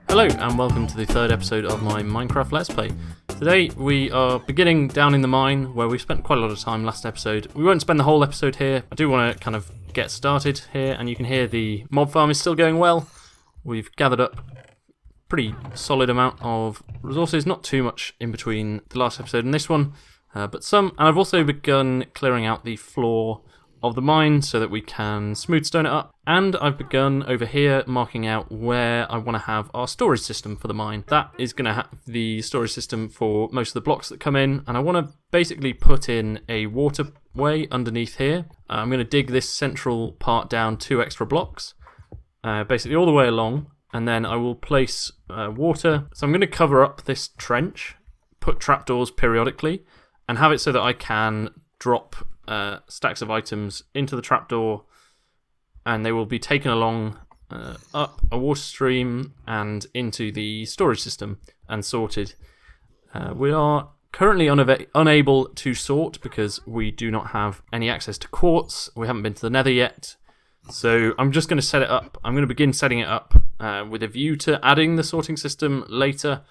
Hello and welcome to the third episode of my Minecraft Let's Play. Today we are beginning down in the mine where we spent quite a lot of time last episode. We won't spend the whole episode here. I do want to kind of get started here, and you can hear the mob farm is still going well. We've gathered up a pretty solid amount of resources, not too much in between the last episode and this one, but some. And I've also begun clearing out the floor of the mine so that we can smooth stone it up, and I've begun over here marking out where I want to have our storage system for the mine. That is going to have the storage system for most of the blocks that come in, and I want to basically put in a waterway underneath here. I'm going to dig this central part down 2 extra blocks, basically all the way along, and then I will place water. So I'm going to cover up this trench, put trapdoors periodically, and have it so that I can drop stacks of items into the trapdoor, and they will be taken along up a water stream and into the storage system and sorted. We are currently unable to sort because we do not have any access to quartz. We haven't been to the nether yet, so I'm just going to set it up. I'm going to begin setting it up with a view to adding the sorting system later,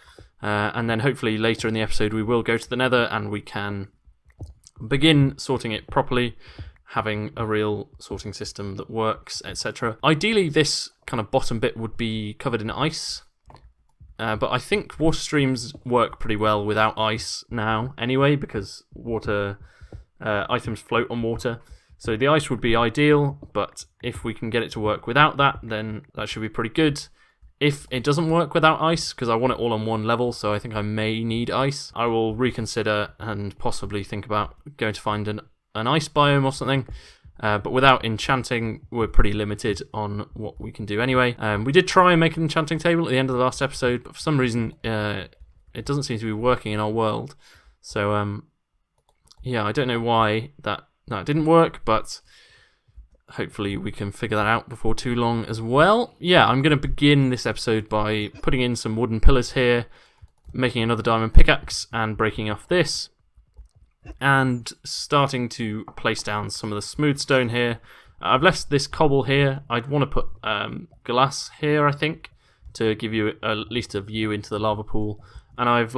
and then hopefully later in the episode we will go to the nether and we can begin sorting it properly, having a real sorting system that works, etc. Ideally, this kind of bottom bit would be covered in ice, but I think water streams work pretty well without ice now anyway, because water items float on water. So the ice would be ideal, but if we can get it to work without that, then that should be pretty good. If it doesn't work without ice, because I want it all on one level, so I think I may need ice, I will reconsider and possibly think about going to find an ice biome or something. But without enchanting, we're pretty limited on what we can do anyway. We did try and make an enchanting table at the end of the last episode, but for some reason it doesn't seem to be working in our world. So yeah, I don't know why that didn't work, but hopefully we can figure that out before too long as well. Yeah, I'm going to begin this episode by putting in some wooden pillars here, making another diamond pickaxe and breaking off this, and starting to place down some of the smooth stone here. I've left this cobble here. I'd want to put glass here, I think, to give you at least a view into the lava pool. And I've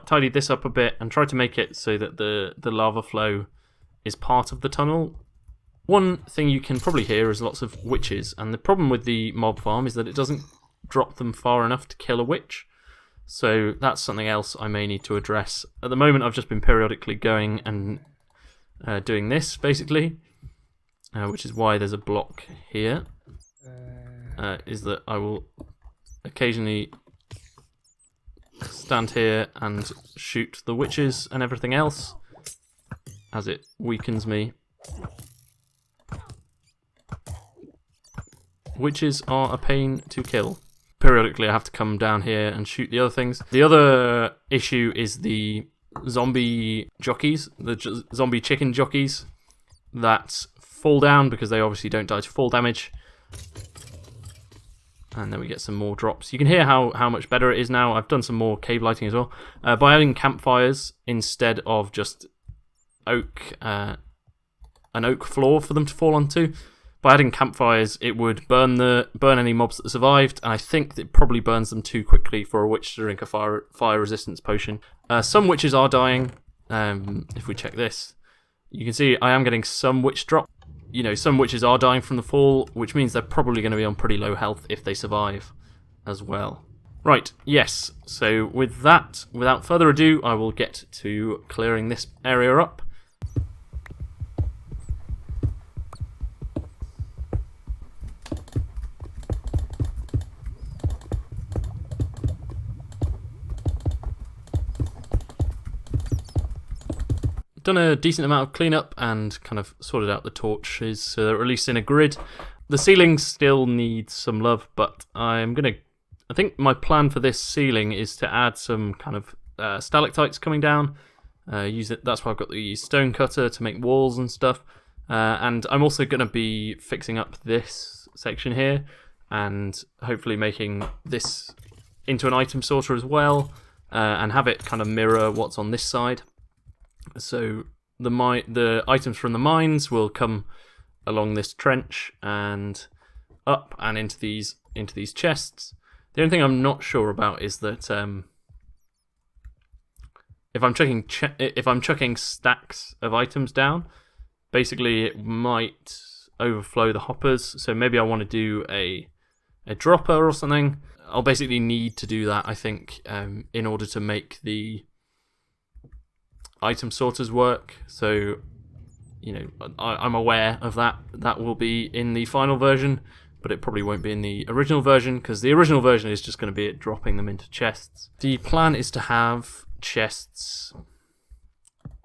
tidied this up a bit and tried to make it so that the lava flow is part of the tunnel. One thing you can probably hear is lots of witches, and the problem with the mob farm is that it doesn't drop them far enough to kill a witch. So that's something else I may need to address. At the moment I've just been periodically going and doing this, basically, which is why there's a block here, is that I will occasionally stand here and shoot the witches and everything else, as it weakens me. Witches are a pain to kill. Periodically I have to come down here and shoot the other things. The other issue is the zombie jockeys, the zombie chicken jockeys that fall down because they obviously don't die to fall damage. And then we get some more drops. You can hear how much better it is now. I've done some more cave lighting as well. By adding campfires instead of just an oak floor for them to fall onto. By adding campfires, it would burn any mobs that survived, and I think it probably burns them too quickly for a witch to drink a fire resistance potion. Some witches are dying. If we check this, you can see I am getting some witch drop. You know, some witches are dying from the fall, which means they're probably going to be on pretty low health if they survive as well. Right, yes. So with that, without further ado, I will get to clearing this area up. Done a decent amount of cleanup and kind of sorted out the torches so they're released in a grid. The ceiling still needs some love, but I think my plan for this ceiling is to add some kind of stalactites coming down. That's why I've got the stone cutter to make walls and stuff. And I'm also going to be fixing up this section here and hopefully making this into an item sorter as well, and have it kind of mirror what's on this side. So the items from the mines will come along this trench and up and into these chests. The only thing I'm not sure about is that if I'm chucking stacks of items down, basically it might overflow the hoppers. So maybe I want to do a dropper or something. I'll basically need to do that, I think, in order to make the item sorters work. So, you know, I'm aware of that. That will be in the final version, but it probably won't be in the original version, because the original version is just going to be it dropping them into chests. The plan is to have chests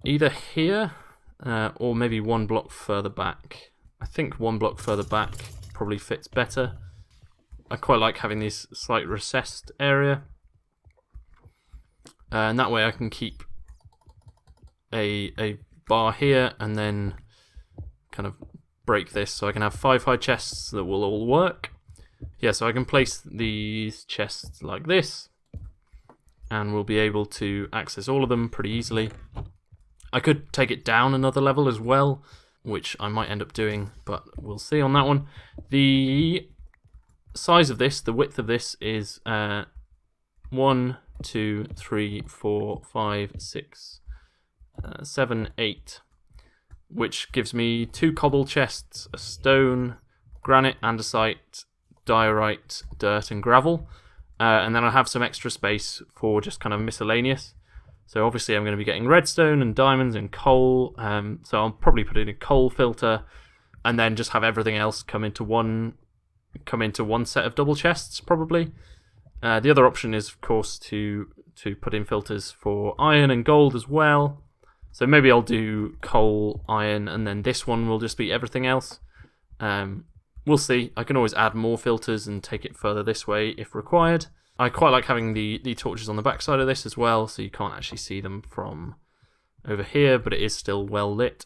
either here or maybe one block further back. I think one block further back probably fits better. I quite like having this slight recessed area, and that way I can keep a bar here and then kind of break this, so I can have 5 high chests that will all work. Yeah, so I can place these chests like this, and we'll be able to access all of them pretty easily. I could take it down another level as well, which I might end up doing, but we'll see on that one. The size of this, the width of this is 1, 2, 3, 4, 5, 6, 7, 8, which gives me 2 cobble chests, a stone, granite, andesite, diorite, dirt, and gravel. And then I have some extra space for just kind of miscellaneous. So obviously I'm going to be getting redstone and diamonds and coal. So I'll probably put in a coal filter, and then just have everything else come into one set of double chests probably. The other option is, of course, to put in filters for iron and gold as well. So maybe I'll do coal, iron, and then this one will just be everything else. We'll see. I can always add more filters and take it further this way if required. I quite like having the torches on the back side of this as well, so you can't actually see them from over here, but it is still well lit.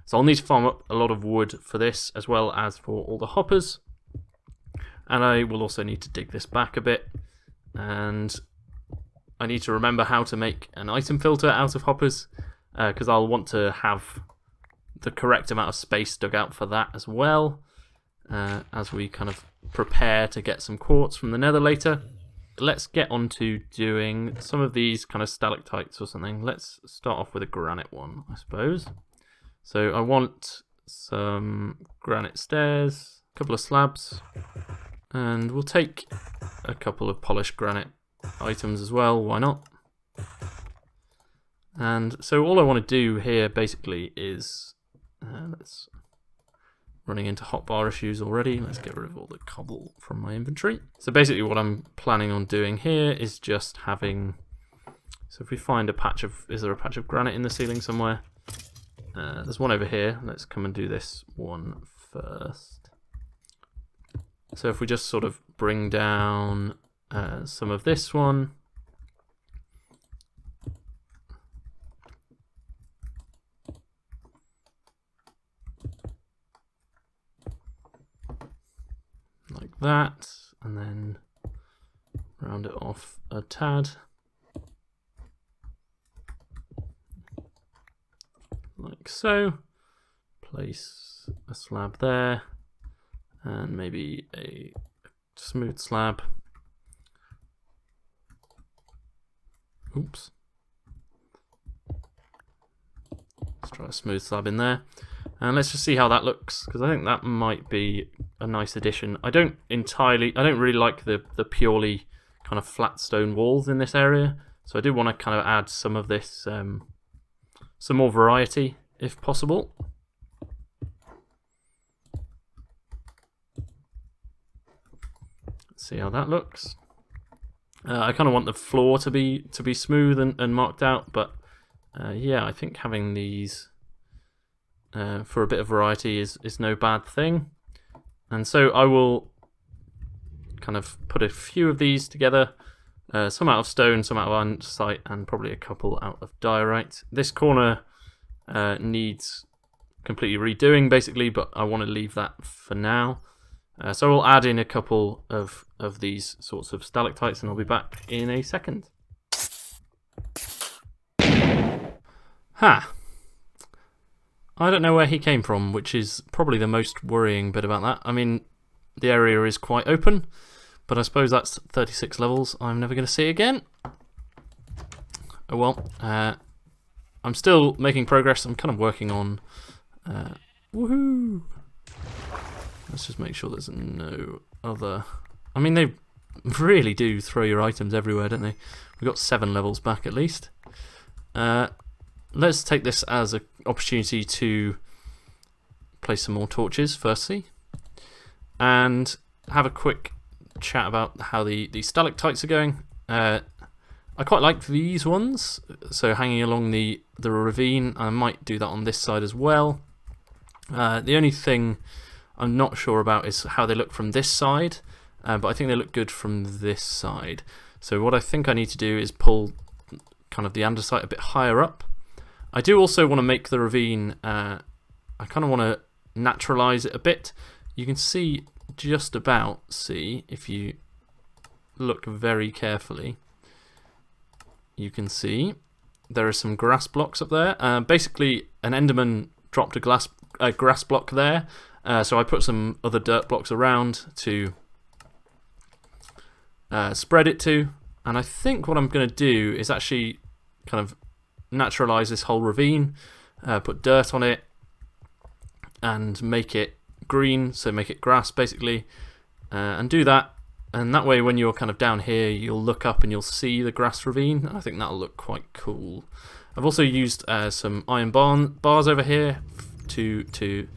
So I'll need to farm up a lot of wood for this, as well as for all the hoppers. And I will also need to dig this back a bit. And I need to remember how to make an item filter out of hoppers, because I'll want to have the correct amount of space dug out for that as well, as we kind of prepare to get some quartz from the nether later. Let's get on to doing some of these kind of stalactites or something. Let's start off with a granite one, I suppose. So I want some granite stairs, a couple of slabs, and we'll take a couple of polished granite items as well, why not? And so all I want to do here basically is, let's running into hotbar issues already. Let's get rid of all the cobble from my inventory. So basically what I'm planning on doing here is just having, so if we find a patch of, is there a patch of granite in the ceiling somewhere? There's one over here. Let's come and do this one first. So if we just sort of bring down some of this one, like that, and then round it off a tad, like so. Place a slab there, and maybe a smooth slab. Oops. Let's try a smooth slab in there. And let's just see how that looks, because I think that might be a nice addition. I don't really like the purely kind of flat stone walls in this area, so I do want to kind of add some of this, some more variety if possible. Let's see how that looks. I kind of want the floor to be smooth and marked out, but yeah, I think having these for a bit of variety is no bad thing. And so I will kind of put a few of these together, some out of stone, some out of andesite, and probably a couple out of diorite. This corner needs completely redoing basically, but I want to leave that for now. So we'll add in a couple of these sorts of stalactites and I'll be back in a second. Ha! I don't know where he came from, which is probably the most worrying bit about that. I mean, the area is quite open, but I suppose that's 36 levels I'm never going to see again. Oh well, I'm still making progress. I'm kind of working on... woohoo! Let's just make sure there's no other... I mean, they really do throw your items everywhere, don't they? We've got 7 levels back at least. Let's take this as an opportunity to place some more torches, firstly. And have a quick chat about how the stalactites are going. I quite like these ones, so hanging along the ravine. I might do that on this side as well. The only thing I'm not sure about is how they look from this side, but I think they look good from this side. So what I think I need to do is pull kind of the andesite a bit higher up. I do also want to make the ravine, I kind of want to naturalize it a bit. You can see just about, if you look very carefully, you can see there are some grass blocks up there. Basically, an Enderman dropped a grass block there, so I put some other dirt blocks around to spread it to. And I think what I'm going to do is actually kind of naturalize this whole ravine, put dirt on it, and make it green, so make it grass basically, and do that. And that way, when you're kind of down here, you'll look up and you'll see the grass ravine. I think that'll look quite cool. I've also used some iron bars over here to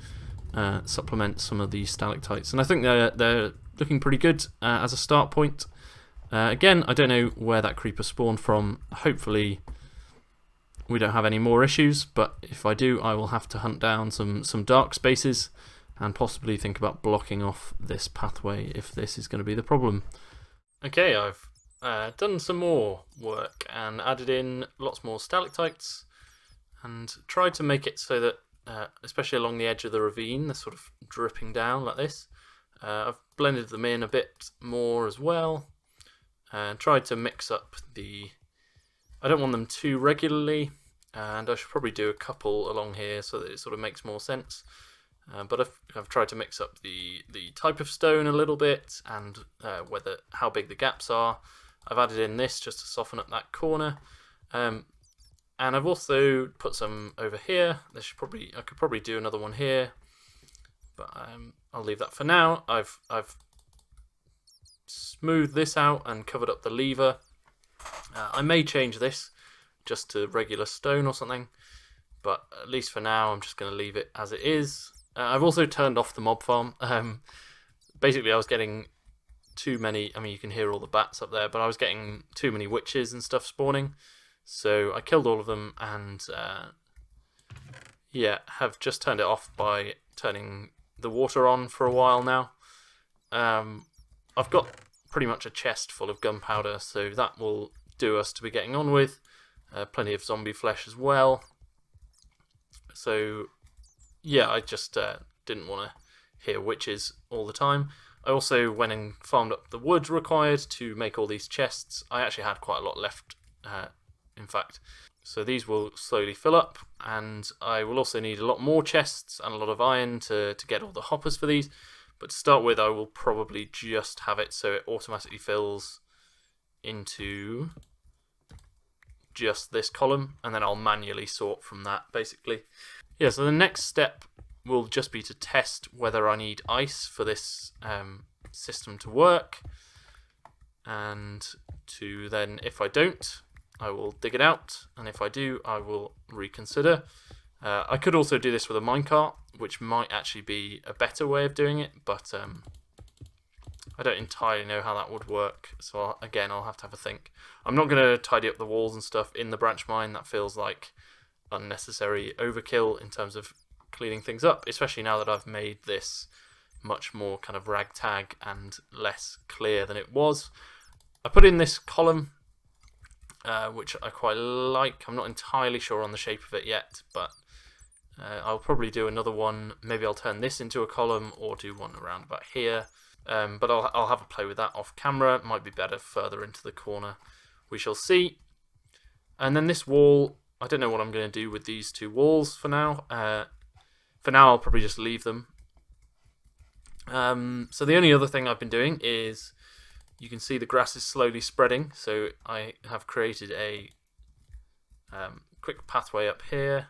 supplement some of these stalactites, and I think they're looking pretty good as a start point. Again, I don't know where that creeper spawned from. Hopefully we don't have any more issues, but if I do, I will have to hunt down some dark spaces and possibly think about blocking off this pathway if this is going to be the problem. Okay, I've done some more work and added in lots more stalactites and tried to make it so that, especially along the edge of the ravine, they're sort of dripping down like this. I've blended them in a bit more as well and tried to mix up I don't want them too regularly, and I should probably do a couple along here so that it sort of makes more sense. But I've tried to mix up the type of stone a little bit and how big the gaps are. I've added in this just to soften up that corner, and I've also put some over here. I could probably do another one here, but I'll leave that for now. I've smoothed this out and covered up the lever. I may change this just to regular stone or something, but at least for now I'm just going to leave it as it is. I've also turned off the mob farm. Basically I was getting too many, I mean you can hear all the bats up there, but I was getting too many witches and stuff spawning, so I killed all of them and yeah, have just turned it off by turning the water on for a while now. I've got pretty much a chest full of gunpowder, so that will do us to be getting on with. Plenty of zombie flesh as well. So yeah, I just didn't want to hear witches all the time. I also went and farmed up the wood required to make all these chests. I actually had quite a lot left, in fact. So these will slowly fill up, and I will also need a lot more chests and a lot of iron to get all the hoppers for these. But to start with, I will probably just have it so it automatically fills into just this column, and then I'll manually sort from that, basically. Yeah, so the next step will just be to test whether I need ice for this system to work, and to then, if I don't, I will dig it out, and if I do, I will reconsider. I could also do this with a minecart, which might actually be a better way of doing it, but I don't entirely know how that would work, so again, I'll have to have a think. I'm not going to tidy up the walls and stuff in the branch mine. That feels like unnecessary overkill in terms of cleaning things up, especially now that I've made this much more kind of ragtag and less clear than it was. I put in this column, which I quite like. I'm not entirely sure on the shape of it yet, but I'll probably do another one. Maybe I'll turn this into a column or do one around about here. But I'll have a play with that off camera. It might be better further into the corner. We shall see. And then this wall, I don't know what I'm going to do with these two walls for now. For now, I'll probably just leave them. So the only other thing I've been doing is, you can see the grass is slowly spreading. So I have created a quick pathway up here.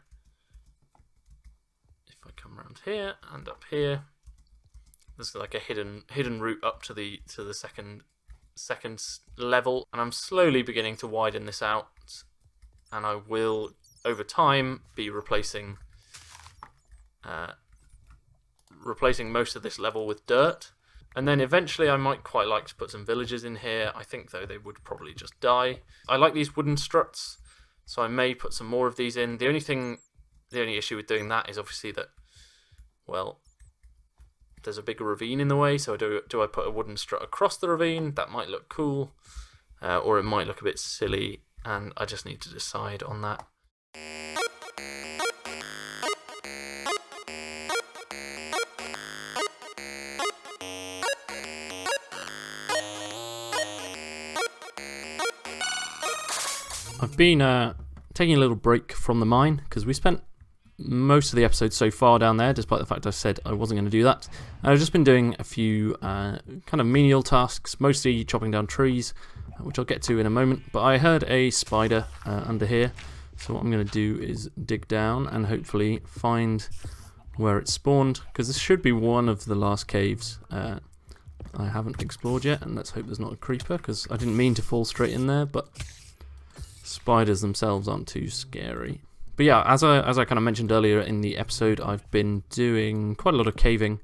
If I come around here and up here, there's like a hidden route up to the second level, and I'm slowly beginning to widen this out. And I will, over time, be replacing most of this level with dirt. And then eventually I might quite like to put some villagers in here. I think, though, they would probably just die. I like these wooden struts, so I may put some more of these in. The only issue with doing that is obviously that, well, there's a big ravine in the way, so do I put a wooden strut across the ravine? That might look cool, or it might look a bit silly, and I just need to decide on that. I've been taking a little break from the mine, because we spent most of the episode so far down there, despite the fact I said I wasn't going to do that. I've just been doing a few kind of menial tasks, mostly chopping down trees, which I'll get to in a moment. But I heard a spider under here, so what I'm going to do is dig down and hopefully find where it spawned, because this should be one of the last caves I haven't explored yet, and let's hope there's not a creeper, because I didn't mean to fall straight in there, but spiders themselves aren't too scary. But yeah, as I kind of mentioned earlier in the episode, I've been doing quite a lot of caving,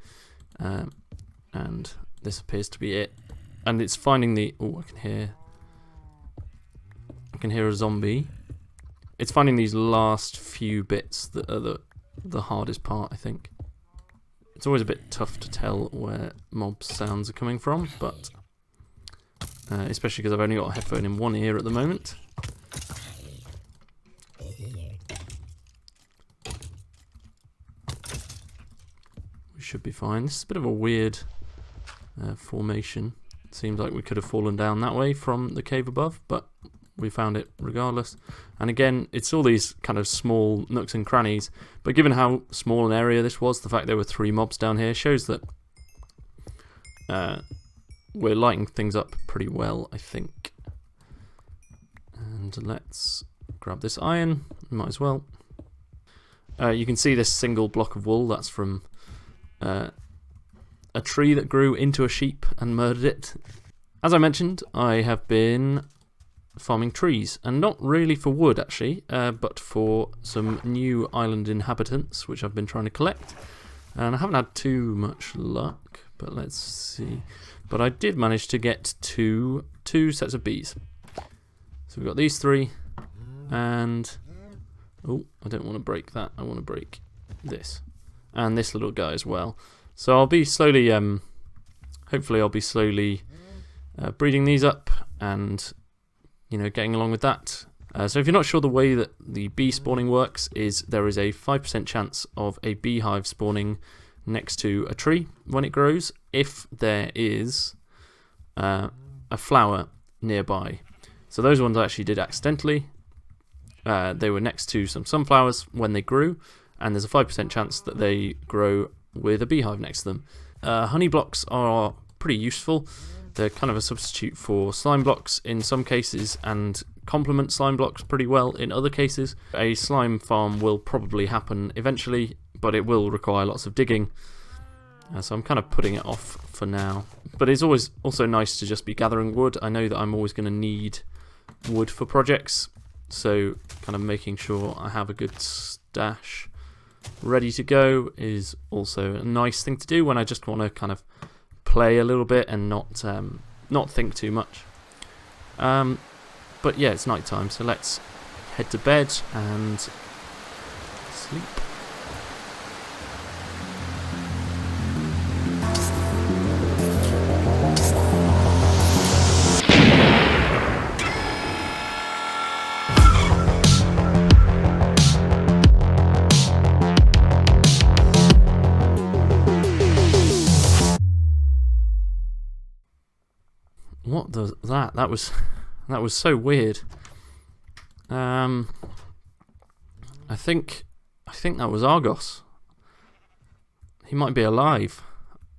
and this appears to be it. And it's finding the... Oh, I can hear a zombie. It's finding these last few bits that are the hardest part, I think. It's always a bit tough to tell where mob sounds are coming from, but especially because I've only got a headphone in one ear at the moment. Should be fine. This is a bit of a weird formation. It seems like we could have fallen down that way from the cave above, but we found it regardless. And again, it's all these kind of small nooks and crannies, but given how small an area this was, the fact there were 3 mobs down here shows that we're lighting things up pretty well, I think. And let's grab this iron, might as well. You can see this single block of wool, that's from a tree that grew into a sheep and murdered it. As I mentioned, I have been farming trees, and not really for wood actually, but for some new island inhabitants which I've been trying to collect, and I haven't had too much luck, but let's see. But I did manage to get two sets of bees. So we've got these 3, and oh, I don't want to break that, I want to break this. And this little guy as well. So I'll be slowly, hopefully I'll be slowly breeding these up and, you know, getting along with that. So if you're not sure, the way that the bee spawning works is there is a 5% chance of a beehive spawning next to a tree when it grows, if there is a flower nearby. So those ones I actually did accidentally. They were next to some sunflowers when they grew, and there's a 5% chance that they grow with a beehive next to them. Honey blocks are pretty useful. They're kind of a substitute for slime blocks in some cases, and complement slime blocks pretty well in other cases. A slime farm will probably happen eventually, but it will require lots of digging. So I'm kind of putting it off for now. But it's always also nice to just be gathering wood. I know that I'm always going to need wood for projects, so kind of making sure I have a good stash ready to go is also a nice thing to do when I just want to kind of play a little bit and not think too much. But yeah, it's night time, so let's head to bed and sleep. that was so weird. I think that was Argos. He might be alive.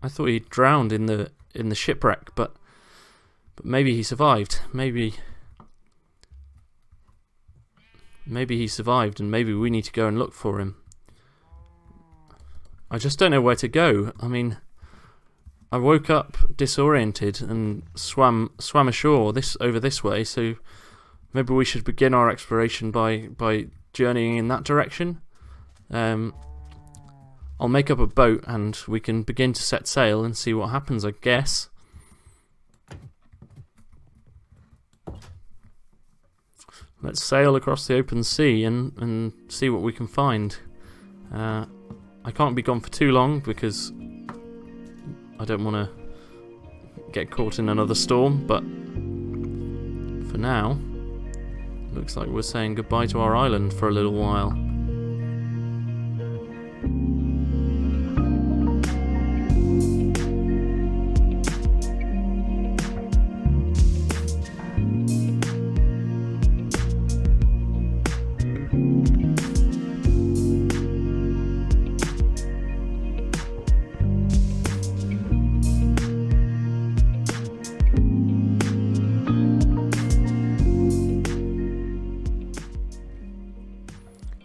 I thought he drowned in the shipwreck, but maybe he survived. Maybe he survived, and maybe we need to go and look for him. I just don't know where to go. I mean, I woke up disoriented and swam ashore over this way, so maybe we should begin our exploration by journeying in that direction. I'll make up a boat and we can begin to set sail and see what happens, I guess. Let's sail across the open sea and see what we can find. I can't be gone for too long because I don't want to get caught in another storm, but for now, looks like we're saying goodbye to our island for a little while.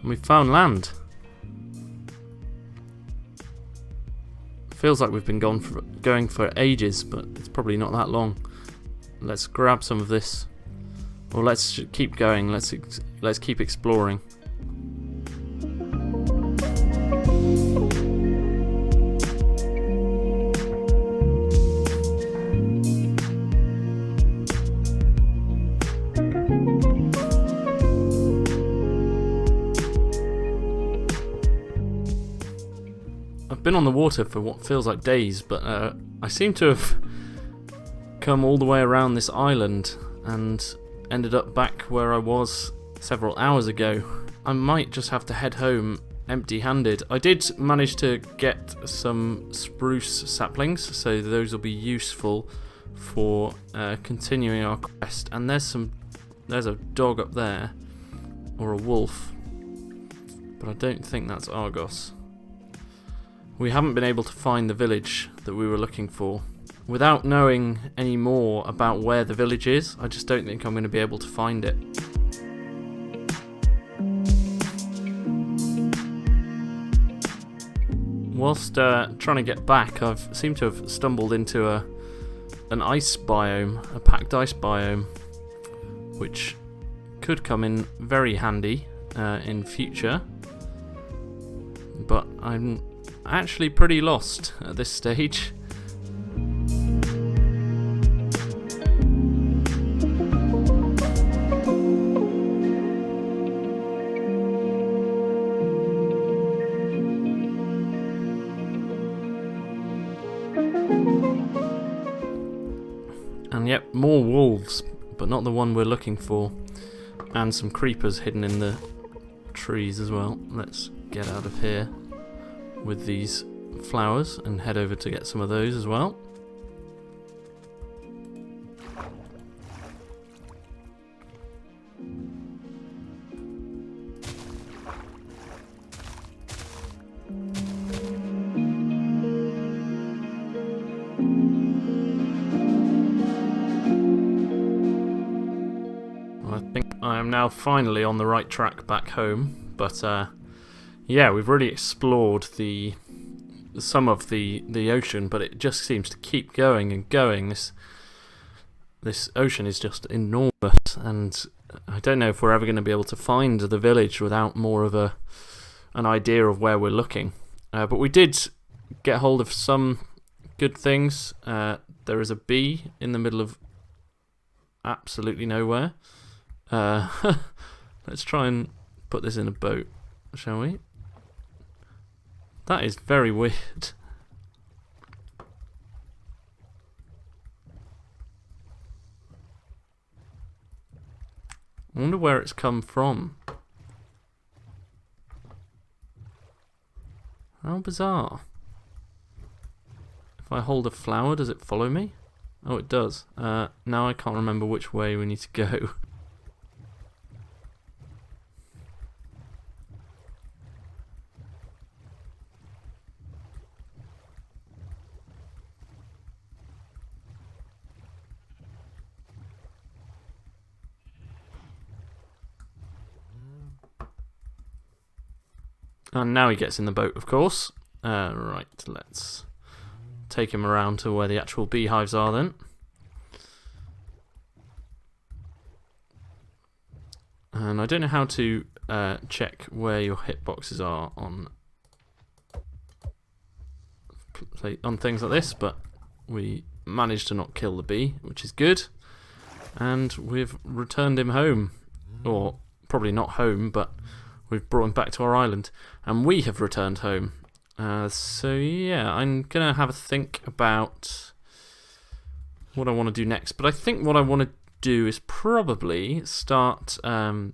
We've found land. Feels like we've been going for ages, but it's probably not that long. Let's grab some of this, or let's keep going. Let's keep exploring. I've been on the water for what feels like days, but I seem to have come all the way around this island and ended up back where I was several hours ago. I might just have to head home empty-handed. I did manage to get some spruce saplings, so those will be useful for continuing our quest. And there's a dog up there, or a wolf, but I don't think that's Argos. We haven't been able to find the village that we were looking for. Without knowing any more about where the village is, I just don't think I'm going to be able to find it. Whilst trying to get back, I've seemed to have stumbled into an ice biome, a packed ice biome, which could come in very handy in future. But I'm actually pretty lost at this stage. And yep, more wolves, but not the one we're looking for. And some creepers hidden in the trees as well. Let's get out of here with these flowers and head over to get some of those as well. I think I am now finally on the right track back home, but yeah, we've really explored some of the ocean, but it just seems to keep going and going. This ocean is just enormous, and I don't know if we're ever going to be able to find the village without more of an idea of where we're looking. But we did get hold of some good things. There is a bee in the middle of absolutely nowhere. Let's try and put this in a boat, shall we? That is very weird. I wonder where it's come from. How bizarre. If I hold a flower, does it follow me? Oh, it does. Now I can't remember which way we need to go. And now he gets in the boat, of course. Right, let's take him around to where the actual beehives are then. And I don't know how to check where your hitboxes are on things like this, but we managed to not kill the bee, which is good. And we've returned him home. Or probably not home, but we've brought him back to our island. And we have returned home. So yeah, I'm going to have a think about what I want to do next. But I think what I want to do is probably start kind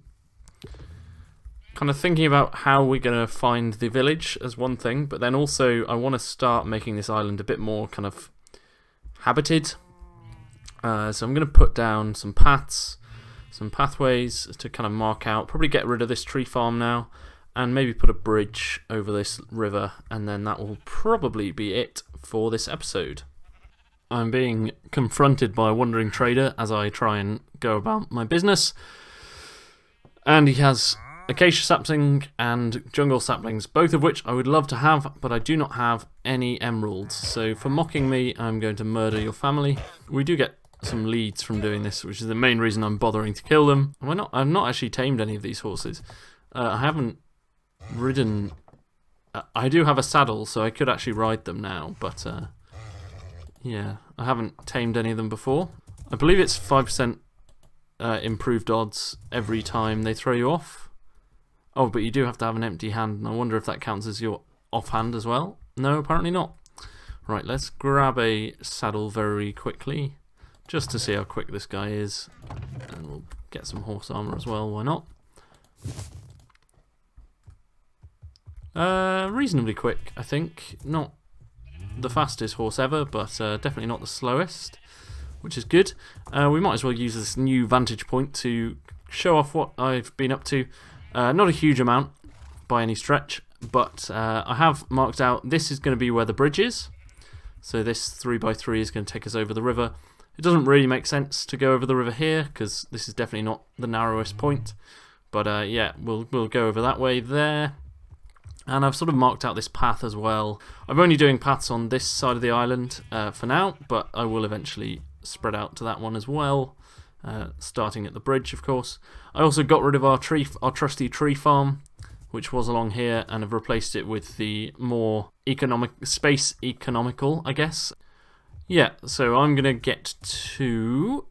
of thinking about how we're going to find the village as one thing. But then also I want to start making this island a bit more kind of habited. So I'm going to put down some paths, some pathways to kind of mark out. Probably get rid of this tree farm now. And maybe put a bridge over this river, and then that will probably be it for this episode. I'm being confronted by a wandering trader as I try and go about my business. And he has acacia sapling and jungle saplings, both of which I would love to have, but I do not have any emeralds. So for mocking me, I'm going to murder your family. We do get some leads from doing this, which is the main reason I'm bothering to kill them. I've not actually tamed any of these horses. I haven't ridden. I do have a saddle, so I could actually ride them now, but yeah, I haven't tamed any of them before. I believe it's 5% improved odds every time they throw you off. Oh, but you do have to have an empty hand, and I wonder if that counts as your offhand as well. No, apparently not. Right, let's grab a saddle very quickly, just to see how quick this guy is, and we'll get some horse armor as well, why not? Reasonably quick, I think. Not the fastest horse ever, but definitely not the slowest, which is good. We might as well use this new vantage point to show off what I've been up to. Not a huge amount by any stretch, but I have marked out this is going to be where the bridge is. So this 3x3 is going to take us over the river. It doesn't really make sense to go over the river here, because this is definitely not the narrowest point. But yeah, we'll go over that way there. And I've sort of marked out this path as well. I'm only doing paths on this side of the island for now, but I will eventually spread out to that one as well, starting at the bridge, of course. I also got rid of our trusty tree farm, which was along here, and have replaced it with the more space economical, I guess. Yeah, so I'm going to get to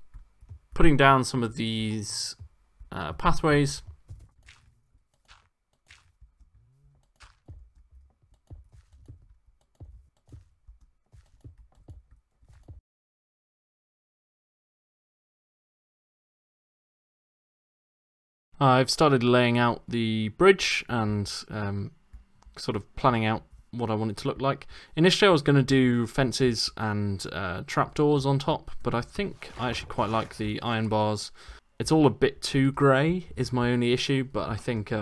putting down some of these pathways. I've started laying out the bridge and sort of planning out what I want it to look like. Initially I was going to do fences and trapdoors on top, but I think I actually quite like the iron bars. It's all a bit too grey is my only issue, but I think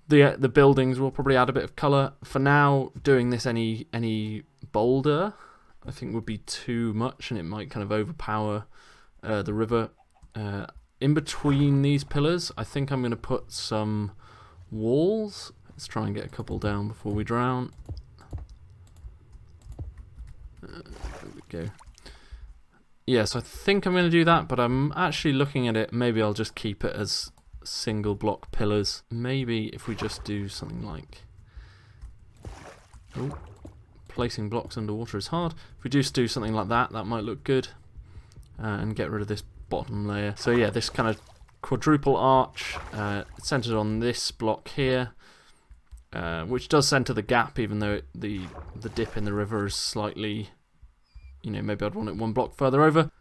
the buildings will probably add a bit of colour. For now, doing this any bolder I think would be too much, and it might kind of overpower the river. In between these pillars, I think I'm going to put some walls. Let's try and get a couple down before we drown. There we go. Yes, I think I'm going to do that, but I'm actually looking at it. Maybe I'll just keep it as single block pillars. Maybe if we just do something like... Oh, placing blocks underwater is hard. If we just do something like that, that might look good. And get rid of this bottom layer. So yeah, this kind of quadruple arch centered on this block here, which does center the gap, even though the dip in the river is slightly, you know, maybe I'd want it one block further over.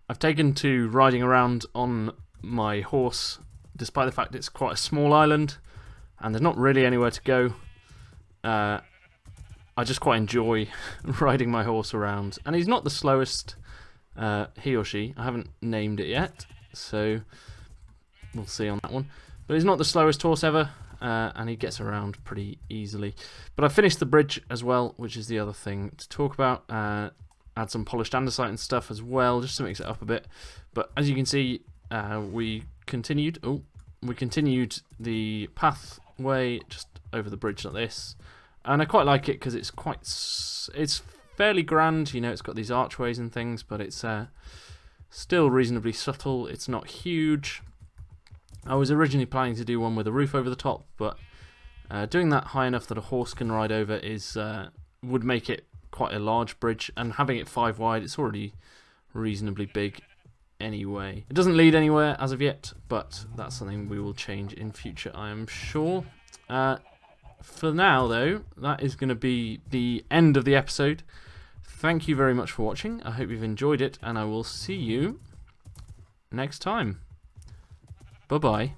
I've taken to riding around on my horse, despite the fact it's quite a small island and there's not really anywhere to go. I just quite enjoy riding my horse around. And he's not the slowest, he or she. I haven't named it yet, so we'll see on that one. But he's not the slowest horse ever, and he gets around pretty easily. But I finished the bridge as well, which is the other thing to talk about. Add some polished andesite and stuff as well, just to mix it up a bit. But as you can see, we continued the pathway just over the bridge like this. And I quite like it because it's fairly grand, you know, it's got these archways and things, but it's still reasonably subtle. It's not huge. I was originally planning to do one with a roof over the top, but doing that high enough that a horse can ride over would make it quite a large bridge, and having it 5 wide, it's already reasonably big anyway. It doesn't lead anywhere as of yet, but that's something we will change in future, I am sure. For now, though, that is going to be the end of the episode. Thank you very much for watching. I hope you've enjoyed it, and I will see you next time. Bye-bye.